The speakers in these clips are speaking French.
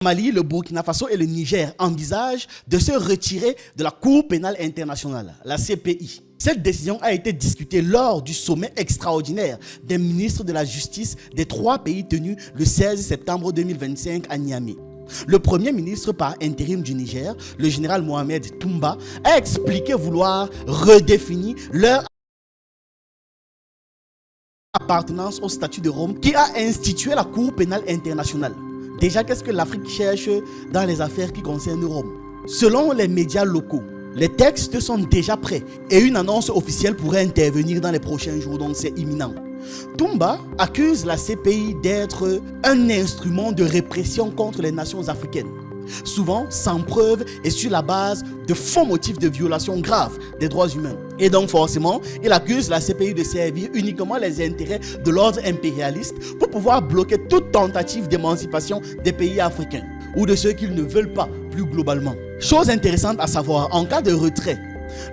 Mali, le Burkina Faso et le Niger envisagent de se retirer de la Cour pénale internationale, la CPI. Cette décision a été discutée lors du sommet extraordinaire des ministres de la Justice des trois pays tenu le 16 septembre 2025 à Niamey. Le premier ministre par intérim du Niger, le général Mohamed Toumba, a expliqué vouloir redéfinir leur appartenance au statut de Rome qui a institué la Cour pénale internationale. Déjà, qu'est-ce que l'Afrique cherche dans les affaires qui concernent Rome? Selon les médias locaux, les textes sont déjà prêts et une annonce officielle pourrait intervenir dans les prochains jours, donc c'est imminent. Toumba accuse la CPI d'être un instrument de répression contre les nations africaines, souvent sans preuve et sur la base de faux motifs de violation grave des droits humains. Et donc forcément, il accuse la CPI de servir uniquement les intérêts de l'ordre impérialiste pour pouvoir bloquer toute tentative d'émancipation des pays africains ou de ceux qu'ils ne veulent pas plus globalement. Chose intéressante à savoir, en cas de retrait,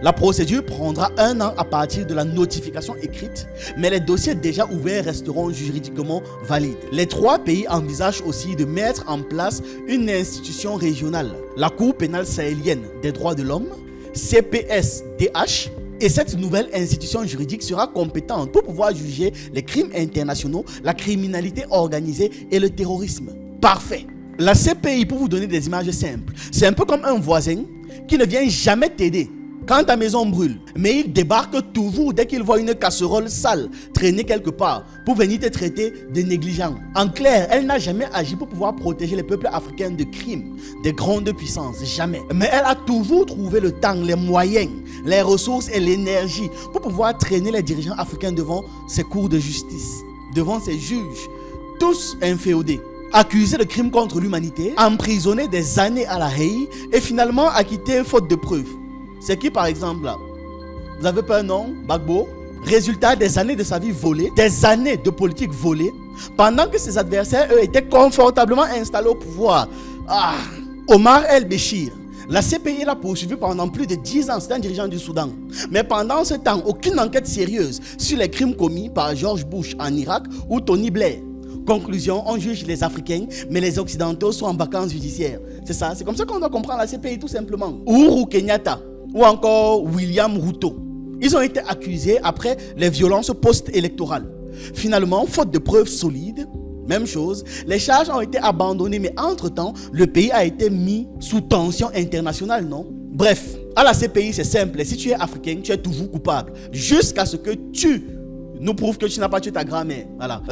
la procédure prendra 1 an à partir de la notification écrite, mais les dossiers déjà ouverts resteront juridiquement valides. Les trois pays envisagent aussi de mettre en place une institution régionale, la Cour pénale sahélienne des droits de l'homme, CPSDH, et cette nouvelle institution juridique sera compétente pour pouvoir juger les crimes internationaux, la criminalité organisée et le terrorisme. Parfait. La CPI, pour vous donner des images simples, c'est un peu comme un voisin qui ne vient jamais t'aider quand ta maison brûle, mais il débarque toujours dès qu'il voit une casserole sale traîner quelque part pour venir te traiter de négligent. En clair, elle n'a jamais agi pour pouvoir protéger les peuples africains de crimes, de grandes puissances, jamais. Mais elle a toujours trouvé le temps, les moyens, les ressources et l'énergie pour pouvoir traîner les dirigeants africains devant ses cours de justice, devant ses juges, tous inféodés, accusés de crimes contre l'humanité, emprisonnés des années à la Haye et finalement acquittés faute de preuves. C'est qui par exemple là? Vous avez pas un nom? Gbagbo? Résultat des années de sa vie volée, des années de politique volée, pendant que ses adversaires, eux, étaient confortablement installés au pouvoir. Omar El-Béchir, la CPI l'a poursuivi pendant plus de 10 ans, c'est un dirigeant du Soudan. Mais pendant ce temps, aucune enquête sérieuse sur les crimes commis par George Bush en Irak ou Tony Blair. Conclusion, on juge les Africains, mais les Occidentaux sont en vacances judiciaires. C'est ça, c'est comme ça qu'on doit comprendre la CPI tout simplement. Uhuru Kenyatta ou encore William Ruto. Ils ont été accusés après les violences post-électorales. Finalement, faute de preuves solides, même chose, les charges ont été abandonnées, mais entre-temps, le pays a été mis sous tension internationale, non? Bref, à la CPI, c'est simple. Si tu es africain, tu es toujours coupable. Jusqu'à ce que tu nous prouves que tu n'as pas tué ta grand-mère. Voilà.